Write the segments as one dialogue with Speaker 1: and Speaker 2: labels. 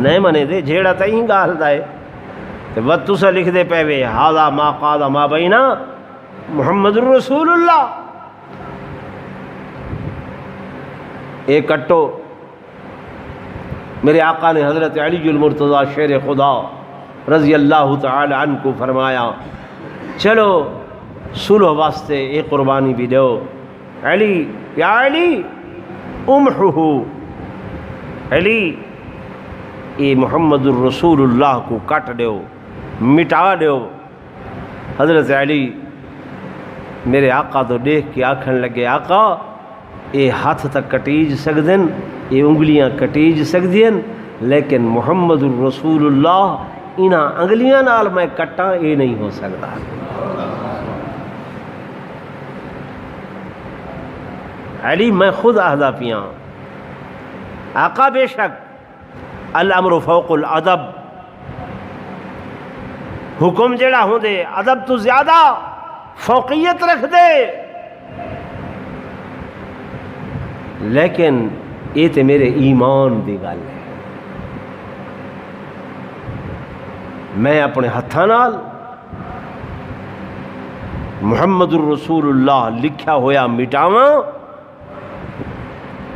Speaker 1: نہیں منے دے جھیڑا تئیں گال دائے تو بد تسا لکھ دے پہ وے حاضا ما قاد ما بینا محمد الرسول اللہ. ایک کٹو میرے آقا نے حضرت علی المرتضیٰ شیر خدا رضی اللہ تعالی عنہ کو فرمایا چلو صلح واسطے ایک قربانی بھی دو. علی یا علی امحو، علی یہ محمد الرسول اللہ کو کٹ دیو، مٹا دیو. حضرت علی میرے آقا تو دیکھ کے آکھن لگے آقا یہ ہاتھ تک کٹیج سکدن، یہ انگلیاں کٹیج سکدین، لیکن محمد الرسول اللہ انہاں انگلیاں نال میں کٹاں یہ نہیں ہو سکتا. علی میں خود عہدہ پیاں آقا بے شک الامر فوق الادب، حکم جڑا ہوں دے ادب تو زیادہ فوقیت رکھ دے، لیکن یہ تے میرے ایمان دی گل ہے. میں اپنے ہتھاں نال محمد الرسول اللہ لکھیا ہویا مٹاواں،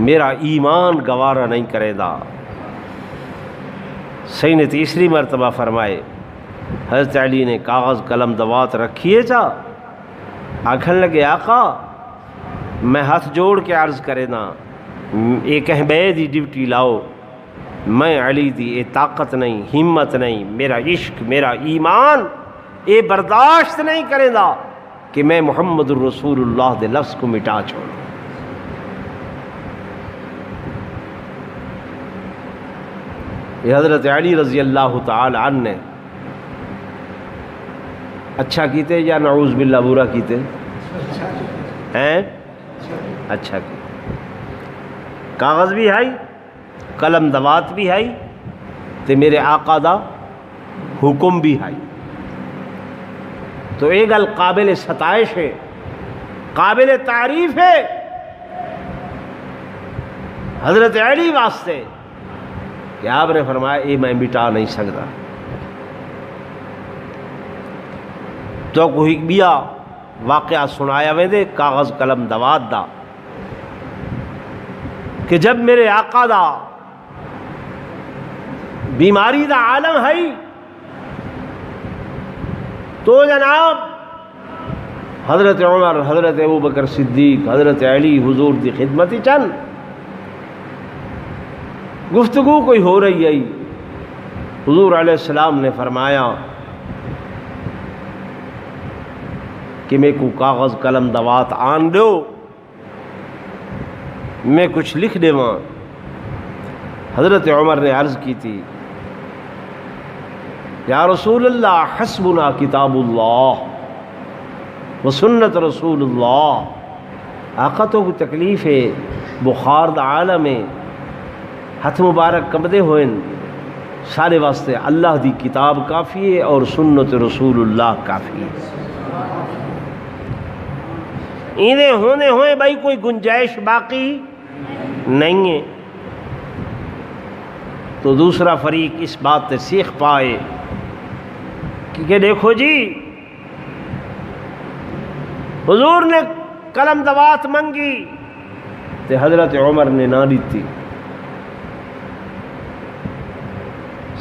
Speaker 1: میرا ایمان گوارا نہیں کرے دا. صحیح نے تیسری مرتبہ فرمائے حضرت علی نے کاغذ قلم دوات رکھیے چا آکھن لگے آقا میں ہاتھ جوڑ کے عرض کرے نا ایک اہبے دی ڈیوٹی لاؤ، میں علی دی اے طاقت نہیں، ہمت نہیں، میرا عشق میرا ایمان اے برداشت نہیں کرے دا کہ میں محمد الرسول اللہ دے لفظ کو مٹا چھوڑوں. یہ حضرت علی رضی اللہ تعالی عنہ نے اچھا کیتے یا نعوذ باللہ برا کیتے ہیں؟ اچھا کی کاغذ بھی ہے قلم دوات بھی ہے تے میرے آقا دا حکم بھی ہے. تو یہ گل قابل ستائش ہے، قابل تعریف ہے حضرت علی واسطے کہ آپ نے فرمایا یہ میں مٹا نہیں سکتا. تو کوئی بیا واقعہ سنایا ویندے کاغذ قلم دوات دا کہ جب میرے آقا دا بیماری دا عالم ہے تو جناب حضرت عمر، حضرت ابوبکر صدیق، حضرت علی حضور دی خدمتی چند گفتگو کوئی ہو رہی ہے. حضور علیہ السلام نے فرمایا کہ میں کو کاغذ قلم دوات آن دو، میں کچھ لکھ دے وہاں. حضرت عمر نے عرض کی تھی یا رسول اللہ حسبنا کتاب اللہ و سنت رسول اللہ. آقا تو کوئی تکلیف ہے، بخار دا عالم ہے، ہاتھ مبارک کمدے ہوئے، سارے واسطے اللہ دی کتاب کافی ہے اور سنت رسول اللہ کافی ہے. ایندے ہونے ہوئے بھائی کوئی گنجائش باقی نہیں ہے. تو دوسرا فریق اس بات سے سیکھ پائے کہ دیکھو جی حضور نے قلم دوات منگی تو حضرت عمر نے نہ دیتی.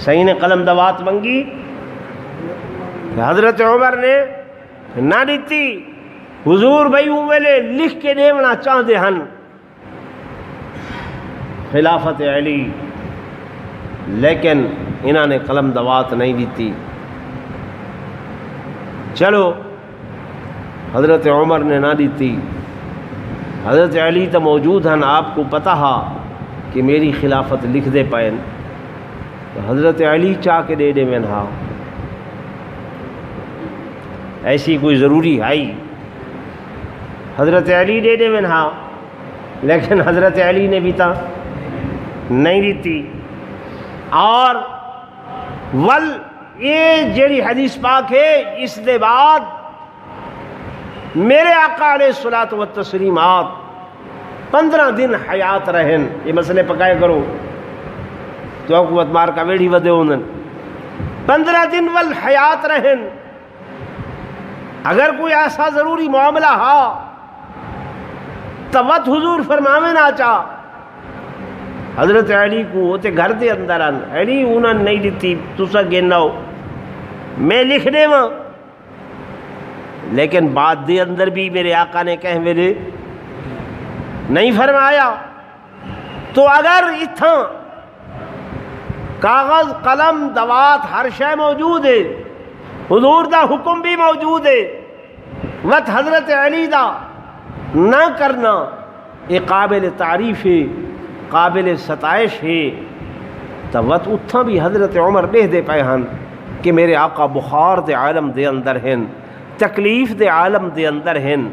Speaker 1: صحیح نے قلم دوات منگی تو حضرت عمر نے نہ دیتی. حضور بھائی ویلے لکھ کے دیونا چاہتے ہن خلافت علی، لیکن انہوں نے قلم دوات نہیں دیتی. چلو حضرت عمر نے نہ دیتی، حضرت علی تو موجود ہیں، آپ کو پتہ ہے کہ میری خلافت لکھ دے پائیں، تو حضرت علی چاہ کے دے دے میں نہ ایسی کوئی ضروری ہے حضرت علی دے دے میں نہ، لیکن حضرت علی نے بھی تا نہیں دیتی. اور یہ جیڑی حدیث پاک ہے اس دے بعد میرے آقا علیہ الصلوۃ والتسلیمات 15 دن حیات رہن. یہ مسئلے پکائے کرو تو حکومت مار کا ویڑی ودے ہونن 15 دن ول حیات رہن اگر کوئی ایسا ضروری معاملہ ہا توت حضور فرماویں نہ چاہ حضرت علی کو ہوتے گھر دے اندر آن علی انہاں نہیں دیتی تسا گناؤ میں لکھ دے وہاں لیکن بعد دے اندر بھی میرے آقا نے کہہ میرے نہیں فرمایا تو اگر اتھاں کاغذ قلم دوات ہر شے موجود ہے حضور دا حکم بھی موجود ہے وت حضرت علی دا نہ کرنا یہ قابل تعریف ہے قابل ستائش ہے تو وت اتھاں بھی حضرت عمر بہ دے پے ہن کہ میرے آقا بخار دے عالم دے اندر ہن تکلیف دے عالم دے اندر ہن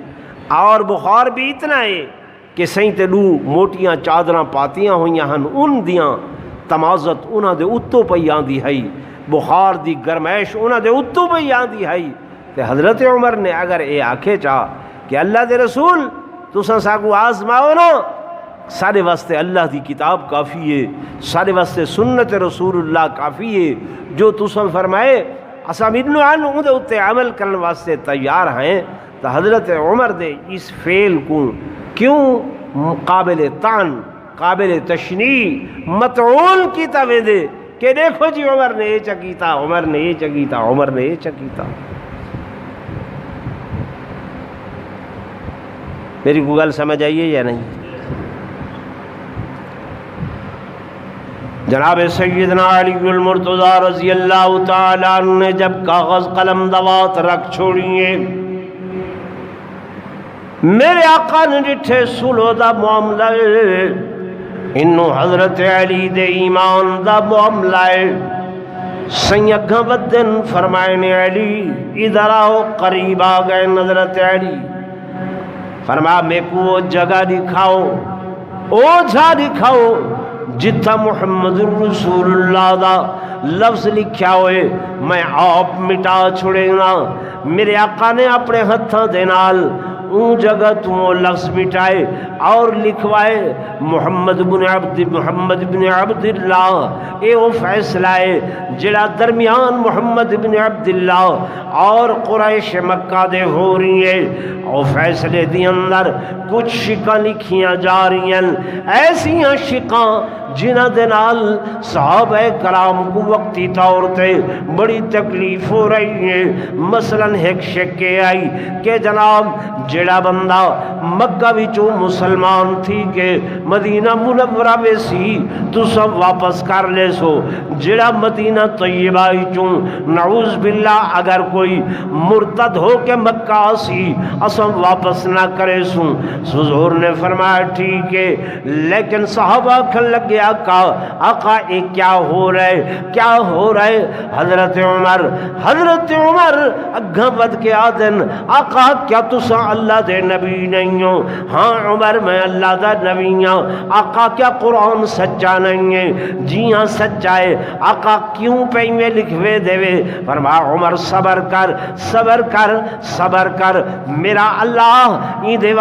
Speaker 1: اور بخار بھی اتنا ہے کہ سہیں تے لو موٹیاں چادراں پاتیاں ہوئیاں ہن ان دیاں تمازت انہاں دے اتو پئی آندی ہے بخار دی گرمائش انہاں دے اتو پئی آندی ہے تے حضرت عمر نے اگر اے آکھے چاہ کہ اللہ دے رسول تساں ساکو آزماؤ نا سارے واسطے اللہ دی کتاب کافی ہے سارے واسطے سنت رسول اللہ کافی ہے جو تساں فرمائے اساں منو ان دے اتے عمل کرنے واسطے تیار ہیں تو حضرت عمر دے اس فعل کو کیوں قابل طعن قابل تشنیع مطعون کی توے دے کہ دیکھو جی عمر نے یہ چکیتا عمر نے یہ چکیتا عمر نے یہ چکیتا میری کو گل سمجھ آئیے یا نہیں جناب سیدنا علی المرتضی رضی اللہ تعالیٰ عنہ نے جب کاغذ قلم دوات رکھ چھوڑیے میرے آقا نے ڈٹھے سلو دا معاملہ انہوں حضرت علی دے ایمان دا معاملہ سیگاں بدن فرمائنے علی ادھر آؤ قریب آ گئے حضرت علی فرما میں کو وہ جگہ دکھاؤ او جھا دکھاؤ جتھا محمد رسول اللہ دا لفظ لکھیا ہوئے میں آپ مٹا چھوڑے نا میرے آقا نے اپنے ہتھاں دے نال اون جگہ تم وہ لفظ مٹائے اور لکھوائے محمد بن عبد اللہ اے وہ فیصلہ ہے جڑا درمیان محمد بن عبد اللہ اور قریش مکہ دے ہو رہی ہے اور فیصلے دی اندر کچھ شکاں لکھیاں جا رہی ہیں ایسیاں شکاں جنہ دے نال صحابہ کرام کو وقتی طور تے بڑی تکلیف ہو رہی ہے مثلا ایک شکے آئی کہ جناب جڑا بندہ مکہ وچوں مسلمان تھی کہ مدینہ منورہ میں سی تو سب واپس کر لے سو جڑا مدینہ طیبہ وچوں نعوذ باللہ اگر کوئی مرتد ہو کے مکہ سی اسم واپس نہ کرے سو حضور نے فرمایا ٹھیک ہے لیکن صحابہ کھل لگے آقا یہ کیا ہو رہا ہے کیا ہو رہا ہے حضرت عمر اگھاں بد کے آدن آقا کیا تسا اللہ دے نبی نہیں ہو ہاں عمر میں اللہ دا نبی ہوں آقا کیا قرآن سچا نہیں ہے جی ہاں سچا ہے آقا کیوں پہ میں لکھوے دے فرما عمر صبر کر میرا اللہ ایندے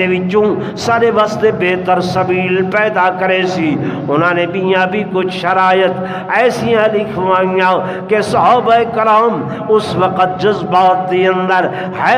Speaker 1: وچوں سارے واسطے بہتر سبیل پیدا کرے سی انہوں نے بھی کچھ شرائط ایسیاں لکھوائیاں کہ صحابہ کرام اس وقت جذبات دی اندر حیرت